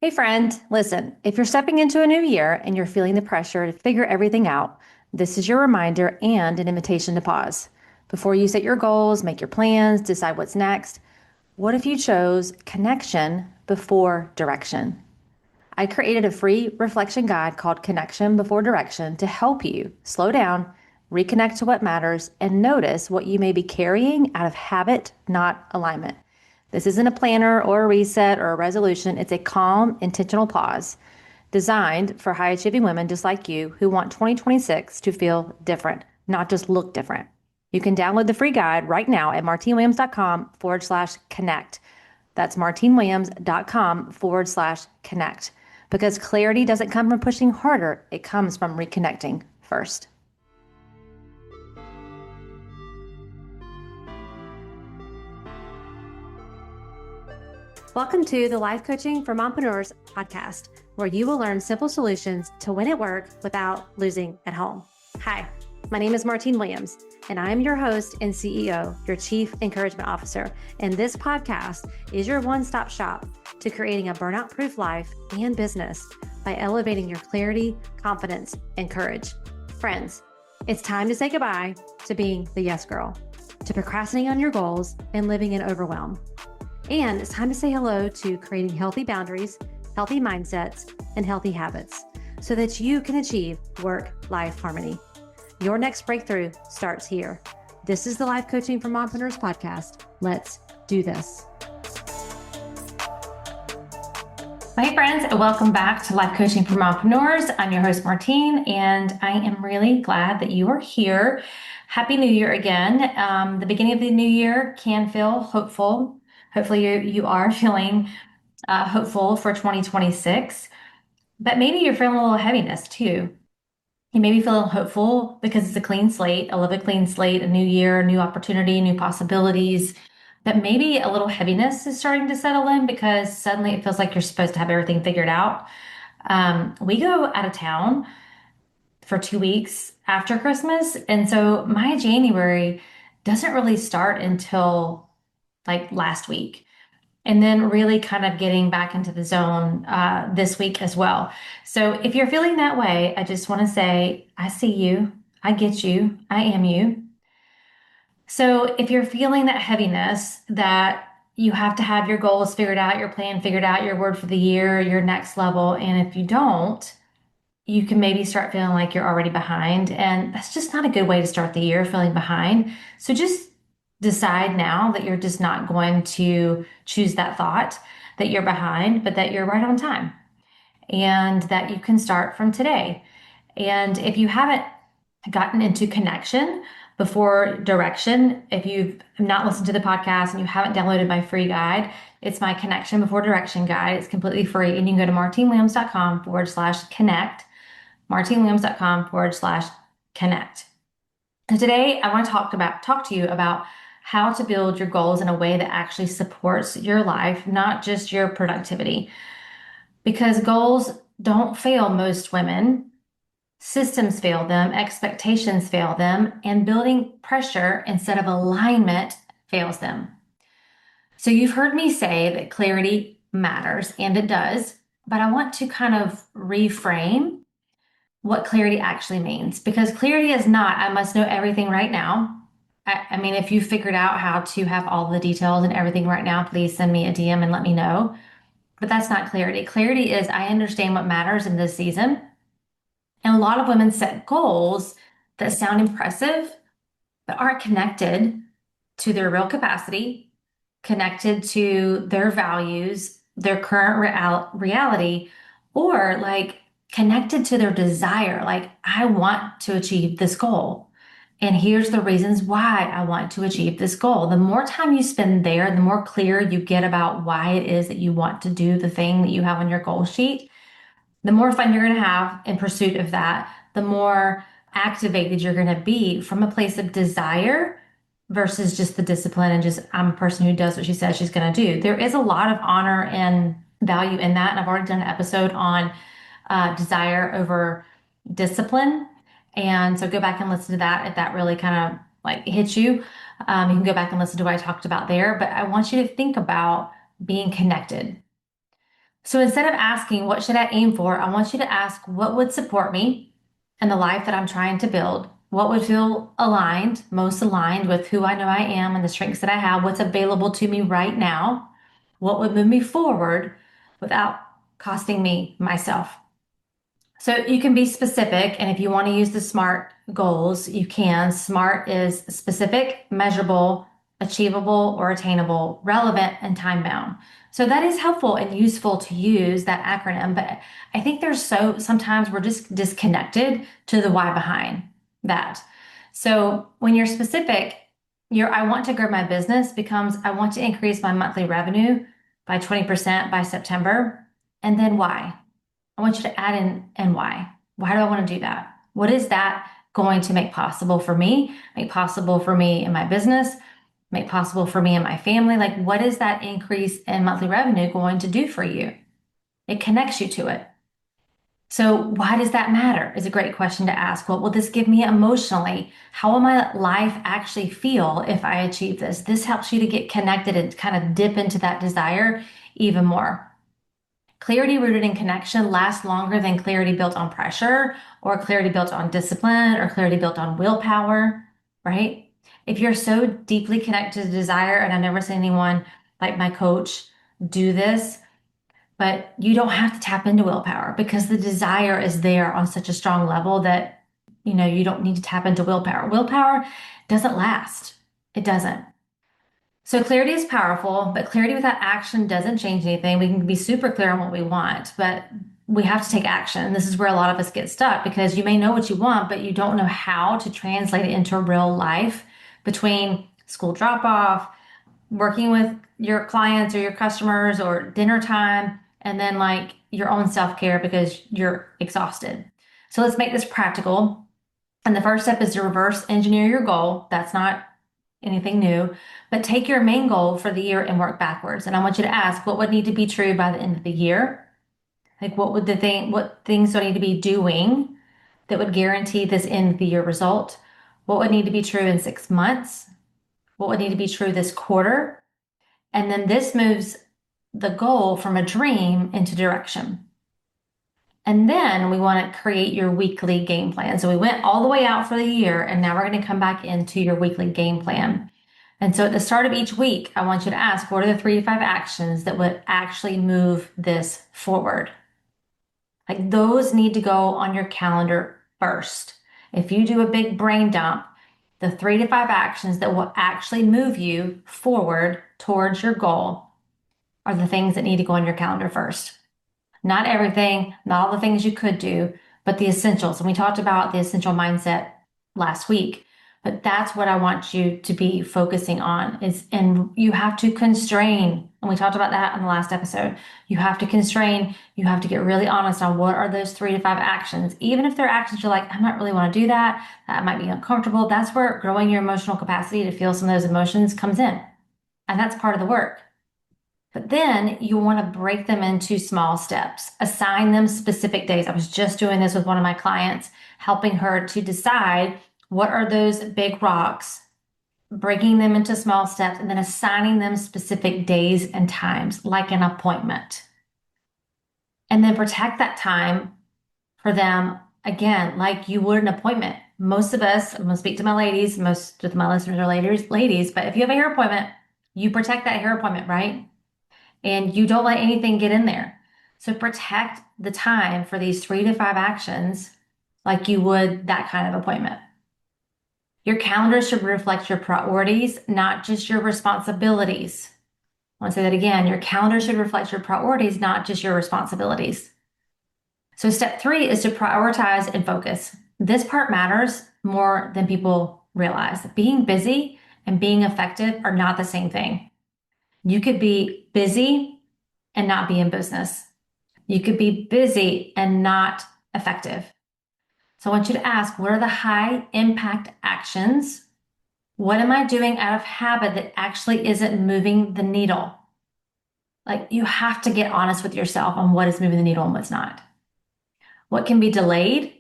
Hey friend, listen, if you're stepping into a new year and you're feeling the pressure to figure everything out, this is your reminder and an invitation to pause. Before you set your goals, make your plans, decide what's next, what if you chose connection before direction? I created a free reflection guide called Connection Before Direction to help you slow down, reconnect to what matters, and notice what you may be carrying out of habit, not alignment. This isn't a planner or a reset or a resolution. It's a calm, intentional pause designed for high achieving women just like you who want 2026 to feel different, not just look different. You can download the free guide right now at martinewilliams.com/connect. That's martinewilliams.com/connect. Because clarity doesn't come from pushing harder, it comes from reconnecting first. Welcome to the Life Coaching for Mompreneurs podcast, where you will learn simple solutions to win at work without losing at home. Hi, my name is Martine Williams, and I'm your host and CEO, your Chief Encouragement Officer. And this podcast is your one-stop shop to creating a burnout-proof life and business by elevating your clarity, confidence, and courage. Friends, it's time to say goodbye to being the yes girl, to procrastinating on your goals and living in overwhelm. And it's time to say hello to creating healthy boundaries, healthy mindsets, and healthy habits so that you can achieve work-life harmony. Your next breakthrough starts here. This is the Life Coaching for Mompreneurs podcast. Let's do this. Hey friends, and welcome back to Life Coaching for Mompreneurs. I'm your host, Martine, and I am really glad that you are here. Happy New Year again. The beginning of the new year can feel hopeful. Hopefully you are feeling hopeful for 2026, but maybe you're feeling a little heaviness too. You may be feeling hopeful because it's a clean slate, a living clean slate, a new year, new opportunity, new possibilities. But maybe a little heaviness is starting to settle in because suddenly it feels like you're supposed to have everything figured out. We go out of town for 2 weeks after Christmas. And so my January doesn't really start until like last week. And then really kind of getting back into the zone this week as well. So if you're feeling that way, I just want to say, I see you, I get you, I am you. So if you're feeling that heaviness, that you have to have your goals figured out, your plan figured out, your word for the year, your next level, and if you don't, you can maybe start feeling like you're already behind. And that's just not a good way to start the year, feeling behind. So just decide now that you're just not going to choose that thought that you're behind, but that you're right on time and that you can start from today. And if you haven't gotten into connection before direction, if you've not listened to the podcast and you haven't downloaded my free guide, it's my Connection Before Direction guide. It's completely free. And you can go to martinewilliams.com/connect, martinewilliams.com/connect. So today I want to talk to you about how to build your goals in a way that actually supports your life, not just your productivity. Because goals don't fail most women. Systems fail them, expectations fail them, and building pressure instead of alignment fails them. So you've heard me say that clarity matters, and it does, but I want to kind of reframe what clarity actually means, because clarity is not, I must know everything right now. I mean, if you figured out how to have all the details and everything right now, please send me a DM and let me know. But that's not clarity. Clarity is, I understand what matters in this season. And a lot of women set goals that sound impressive, but aren't connected to their real capacity, connected to their values, their current reality, or like connected to their desire. Like, I want to achieve this goal. And here's the reasons why I want to achieve this goal. The more time you spend there, the more clear you get about why it is that you want to do the thing that you have on your goal sheet, the more fun you're going to have in pursuit of that, the more activated you're going to be from a place of desire versus just the discipline and just, I'm a person who does what she says she's going to do. There is a lot of honor and value in that. And I've already done an episode on desire over discipline. And so go back and listen to that if that really kind of like hits you. You can go back and listen to what I talked about there. But I want you to think about being connected. So instead of asking, what should I aim for? I want you to ask, what would support me in the life that I'm trying to build? What would feel aligned, most aligned with who I know I am and the strengths that I have? What's available to me right now? What would move me forward without costing me myself? So you can be specific, and if you want to use the SMART goals, you can. SMART is specific, measurable, achievable, or attainable, relevant, and time bound. So that is helpful and useful to use that acronym, but I think sometimes we're just disconnected to the why behind that. So when you're specific, I want to grow my business becomes I want to increase my monthly revenue by 20% by September. And then why? I want you to add in and why. Why do I want to do that? What is that going to make possible for me in my business, make possible for me and my family? Like, what is that increase in monthly revenue going to do for you? It connects you to it. So, why does that matter? Is a great question to ask. What will this give me emotionally? How will my life actually feel if I achieve this? This helps you to get connected and kind of dip into that desire even more. Clarity rooted in connection lasts longer than clarity built on pressure or clarity built on discipline or clarity built on willpower, right? If you're so deeply connected to desire, and I've never seen anyone like my coach do this, but you don't have to tap into willpower because the desire is there on such a strong level that, you don't need to tap into willpower. Willpower doesn't last. It doesn't. So clarity is powerful, but clarity without action doesn't change anything. We can be super clear on what we want, but we have to take action. And this is where a lot of us get stuck because you may know what you want, but you don't know how to translate it into real life between school drop off, working with your clients or your customers or dinner time, and then like your own self-care because you're exhausted. So let's make this practical. And the first step is to reverse engineer your goal. That's not anything new, but take your main goal for the year and work backwards. And I want you to ask, what would need to be true by the end of the year? Like what things do I need to be doing that would guarantee this end of the year result? What would need to be true in 6 months? What would need to be true this quarter? And then this moves the goal from a dream into direction. And then we want to create your weekly game plan. So we went all the way out for the year, and now we're going to come back into your weekly game plan. And so at the start of each week, I want you to ask, what are the 3 to 5 actions that would actually move this forward? Like those need to go on your calendar first. If you do a big brain dump, the 3 to 5 actions that will actually move you forward towards your goal are the things that need to go on your calendar first. Not everything, not all the things you could do, but the essentials. And we talked about the essential mindset last week, but that's what I want you to be focusing on and you have to constrain. And we talked about that in the last episode. You have to constrain. You have to get really honest on what are those 3 to 5 actions. Even if they're actions you're like, I might really want to do that. That might be uncomfortable. That's where growing your emotional capacity to feel some of those emotions comes in. And that's part of the work. But then you want to break them into small steps, assign them specific days. I was just doing this with one of my clients, helping her to decide what are those big rocks, breaking them into small steps, and then assigning them specific days and times, like an appointment. And then protect that time for them, again, like you would an appointment. Most of us, I'm going to speak to my ladies, most of my listeners are ladies, but if you have a hair appointment, you protect that hair appointment, right? And you don't let anything get in there. So protect the time for these 3 to 5 actions like you would that kind of appointment. Your calendar should reflect your priorities, not just your responsibilities. I want to say that again. Your calendar should reflect your priorities, not just your responsibilities. So step 3 is to prioritize and focus. This part matters more than people realize. Being busy and being effective are not the same thing. You could be busy and not be in business. You could be busy and not effective. So I want you to ask, what are the high impact actions? What am I doing out of habit that actually isn't moving the needle? Like you have to get honest with yourself on what is moving the needle and what's not. What can be delayed,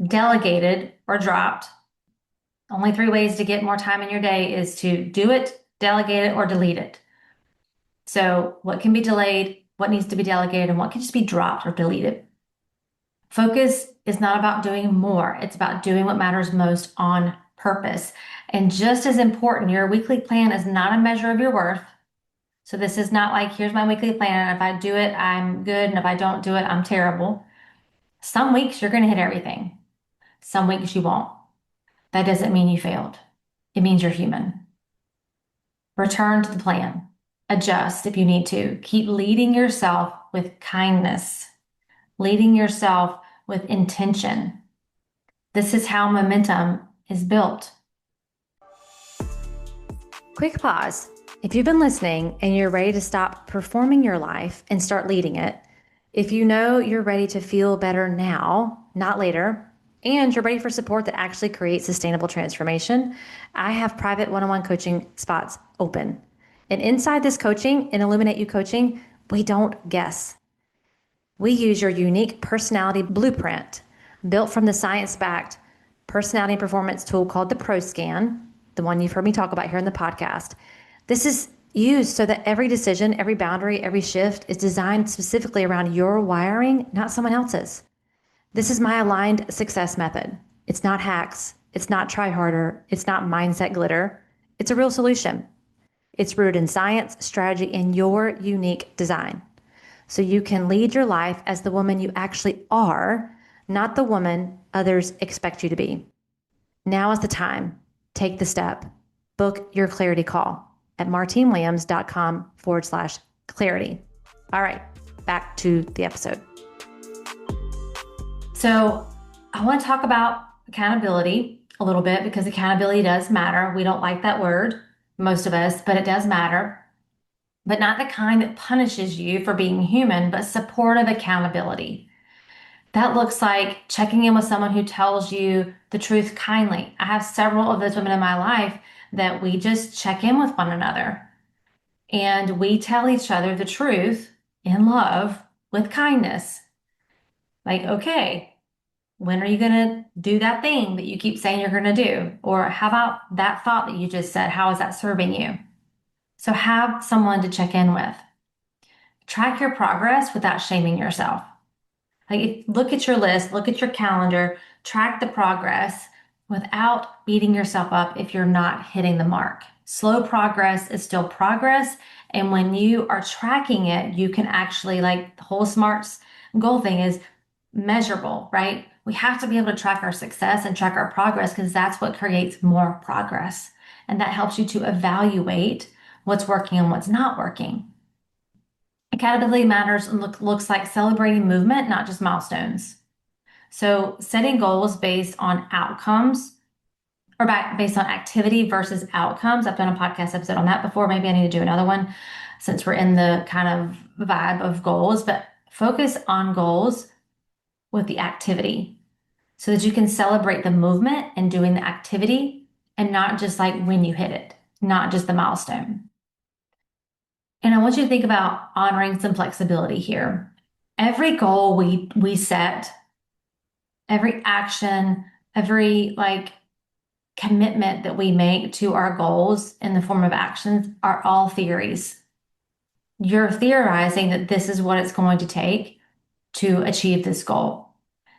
delegated, or dropped? Only 3 ways to get more time in your day is to do it, delegate it, or delete it. So what can be delayed? what needs to be delegated, and what can just be dropped or deleted. Focus is not about doing more. It's about doing what matters most on purpose. And just as important, your weekly plan is not a measure of your worth. So this is not like, here's my weekly plan, and if I do it, I'm good, and if I don't do it, I'm terrible. Some weeks you're going to hit everything. Some weeks you won't. That doesn't mean you failed. It means you're human. Return to the plan. Adjust if you need to. Keep leading yourself with kindness, leading yourself with intention. This is how momentum is built. Quick pause. If you've been listening and you're ready to stop performing your life and start leading it, if you know you're ready to feel better now, not later, and you're ready for support that actually creates sustainable transformation, I have private one-on-one coaching spots open. And inside this coaching, in Illuminate You Coaching, we don't guess. We use your unique personality blueprint built from the science-backed personality and performance tool called the ProScan, the one you've heard me talk about here in the podcast. This is used so that every decision, every boundary, every shift is designed specifically around your wiring, not someone else's. This is my aligned success method. It's not hacks. It's not try harder. It's not mindset glitter. It's a real solution. It's rooted in science, strategy, and your unique design. So you can lead your life as the woman you actually are, not the woman others expect you to be. Now is the time. Take the step. Book your clarity call at martinewilliams.com/clarity. All right, back to the episode. So I want to talk about accountability a little bit because accountability does matter. We don't like that word, most of us, but it does matter. But not the kind that punishes you for being human, but supportive accountability. That looks like checking in with someone who tells you the truth kindly. I have several of those women in my life that we just check in with one another and we tell each other the truth in love with kindness. Like, okay, when are you going to do that thing that you keep saying you're going to do? Or how about that thought that you just said? How is that serving you? So have someone to check in with. Track your progress without shaming yourself. Like, look at your list, look at your calendar, track the progress without beating yourself up if you're not hitting the mark. Slow progress is still progress. And when you are tracking it, you can actually, like the whole SMARTS goal thing is measurable, right? We have to be able to track our success and track our progress because that's what creates more progress. And that helps you to evaluate what's working and what's not working. Accountability matters and looks like celebrating movement, not just milestones. So setting goals based on outcomes or based on activity versus outcomes. I've done a podcast episode on that before. Maybe I need to do another one since we're in the kind of vibe of goals, but focus on goals with the activity so that you can celebrate the movement and doing the activity and not just like when you hit it, not just the milestone. And I want you to think about honoring some flexibility here. Every goal we set, every action, every like commitment that we make to our goals in the form of actions are all theories. You're theorizing that this is what it's going to take to achieve this goal.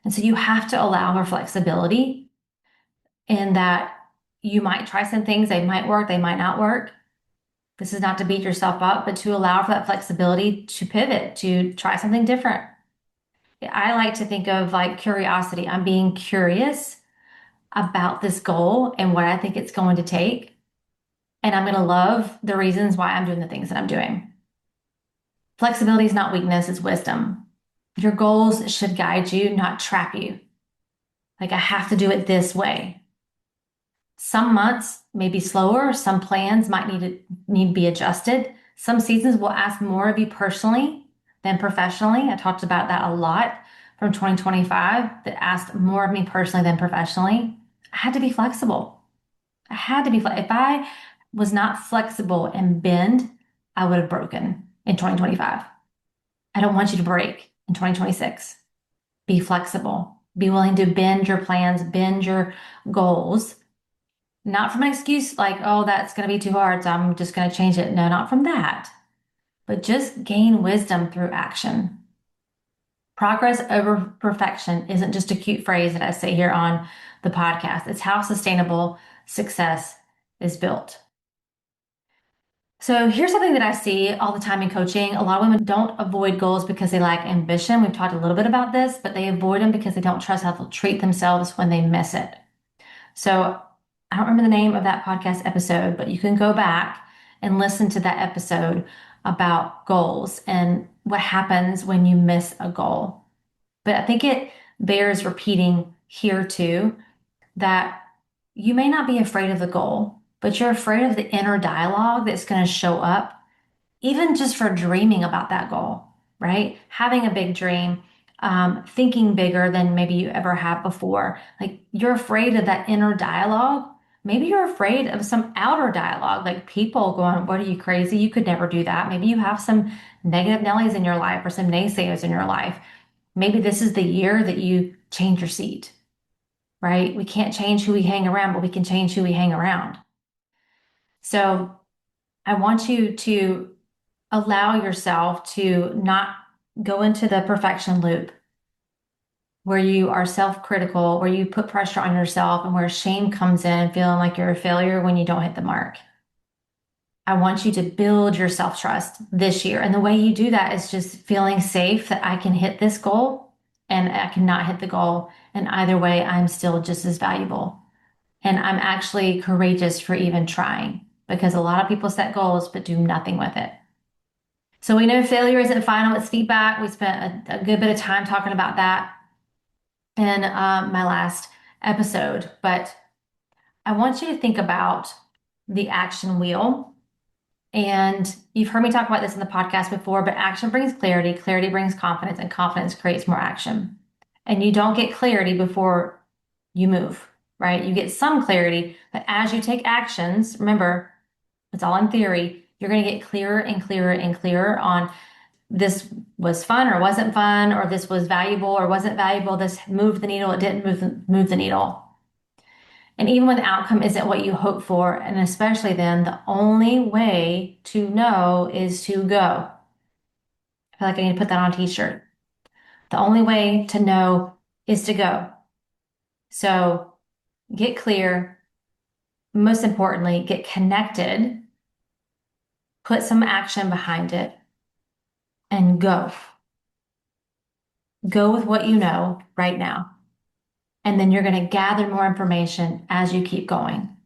And so you have to allow for flexibility in that you might try some things, they might work, they might not work. This is not to beat yourself up, but to allow for that flexibility to pivot, to try something different. I like to think of like curiosity. I'm being curious about this goal and what I think it's going to take. And I'm going to love the reasons why I'm doing the things that I'm doing. Flexibility is not weakness, it's wisdom. Your goals should guide you, not trap you. Like, I have to do it this way. Some months may be slower. Some plans might need to be adjusted. Some seasons will ask more of you personally than professionally. I talked about that a lot from 2025 that asked more of me personally than professionally. I had to be flexible. I had to be flexible. If I was not flexible and bend, I would have broken in 2025. I don't want you to break in 2026. Be flexible. Be willing to bend your plans, bend your goals. Not from an excuse like, oh, that's going to be too hard, so I'm just going to change it. No, not from that. but just gain wisdom through action. Progress over perfection isn't just a cute phrase that I say here on the podcast. It's how sustainable success is built. So here's something that I see all the time in coaching. A lot of women don't avoid goals because they lack ambition. We've talked a little bit about this, but they avoid them because they don't trust how they'll treat themselves when they miss it. So I don't remember the name of that podcast episode, but you can go back and listen to that episode about goals and what happens when you miss a goal. But I think it bears repeating here too that you may not be afraid of the goal, but you're afraid of the inner dialogue that's going to show up, even just for dreaming about that goal, right? Having a big dream, thinking bigger than maybe you ever have before. Like you're afraid of that inner dialogue. Maybe you're afraid of some outer dialogue, like people going, "What are you crazy? You could never do that." Maybe you have some negative Nellies in your life or some naysayers in your life. Maybe this is the year that you change your seat, right? We can't change who we hang around, but we can change who we hang around. So I want you to allow yourself to not go into the perfection loop where you are self-critical, where you put pressure on yourself and where shame comes in, feeling like you're a failure when you don't hit the mark. I want you to build your self-trust this year. And the way you do that is just feeling safe that I can hit this goal and I cannot hit the goal. And either way, I'm still just as valuable. And I'm actually courageous for even trying because a lot of people set goals but do nothing with it. So we know failure isn't final, it's feedback. We spent a good bit of time talking about that in my last episode. But I want you to think about the action wheel. And you've heard me talk about this in the podcast before, but action brings clarity, clarity brings confidence, and confidence creates more action. And you don't get clarity before you move, right? You get some clarity, but as you take actions, remember, it's all in theory, you're going to get clearer and clearer and clearer on this was fun or wasn't fun, or this was valuable or wasn't valuable. This moved the needle, it didn't move the needle. And even when the outcome isn't what you hope for, and especially then, the only way to know is to go. I feel like I need to put that on a t-shirt. The only way to know is to go. So get clear. Most importantly, get connected, put some action behind it, and go. Go with what you know right now. And then you're going to gather more information as you keep going.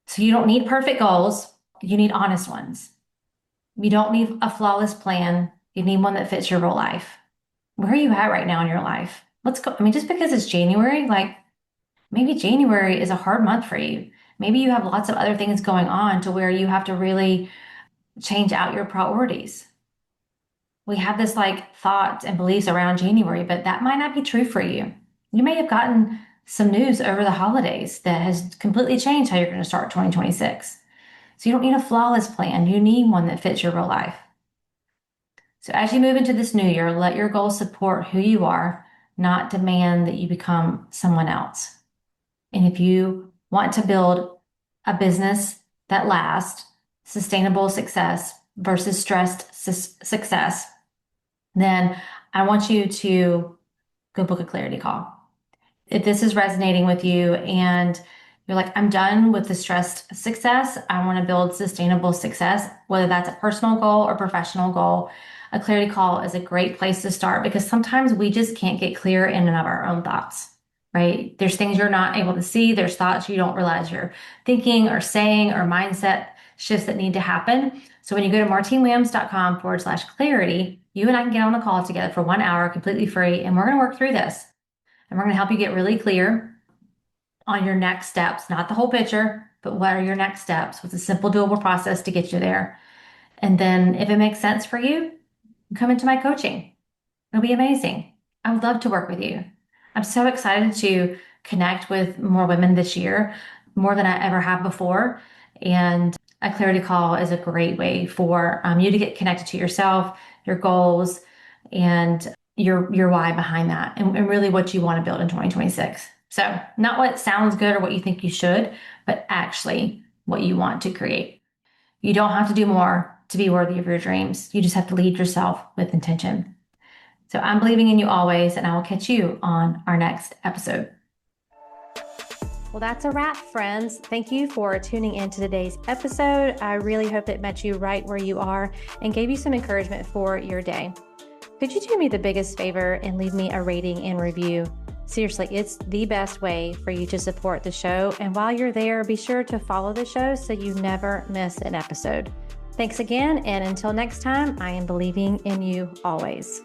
So you don't need perfect goals. You need honest ones. You don't need a flawless plan. You need one that fits your real life. Where are you at right now in your life? Let's go. I mean, just because it's January, like maybe January is a hard month for you. Maybe you have lots of other things going on to where you have to really change out your priorities. We have this like thoughts and beliefs around January, but that might not be true for you. You may have gotten some news over the holidays that has completely changed how you're going to start 2026. So you don't need a flawless plan. You need one that fits your real life. So as you move into this new year, let your goals support who you are, not demand that you become someone else. And if you want to build a business that lasts, sustainable success versus stressed success, then I want you to go book a clarity call. If this is resonating with you and you're like, I'm done with the stressed success, I want to build sustainable success, whether that's a personal goal or professional goal, a clarity call is a great place to start because sometimes we just can't get clear in and of our own thoughts, right? There's things you're not able to see. There's thoughts you don't realize you're thinking or saying or mindset shifts that need to happen. So when you go to martinewilliams.com/clarity, you and I can get on a call together for 1 hour, completely free, and we're going to work through this. And we're going to help you get really clear on your next steps, not the whole picture, but what are your next steps? What's a simple, doable process to get you there? And then if it makes sense for you, come into my coaching. It'll be amazing. I would love to work with you. I'm so excited to connect with more women this year, more than I ever have before. And a clarity call is a great way for you to get connected to yourself, your goals, and your why behind that, and really what you want to build in 2026. So not what sounds good or what you think you should, but actually what you want to create. You don't have to do more. to be worthy of your dreams. You just have to lead yourself with intention. So I'm believing in you always, and I will catch you on our next episode. Well, that's a wrap, friends. Thank you for tuning in to today's episode. I really hope it met you right where you are and gave you some encouragement for your day. Could you do me the biggest favor and leave me a rating and review? Seriously, it's the best way for you to support the show. And while you're there, be sure to follow the show so you never miss an episode. Thanks again. And until next time, I am believing in you always.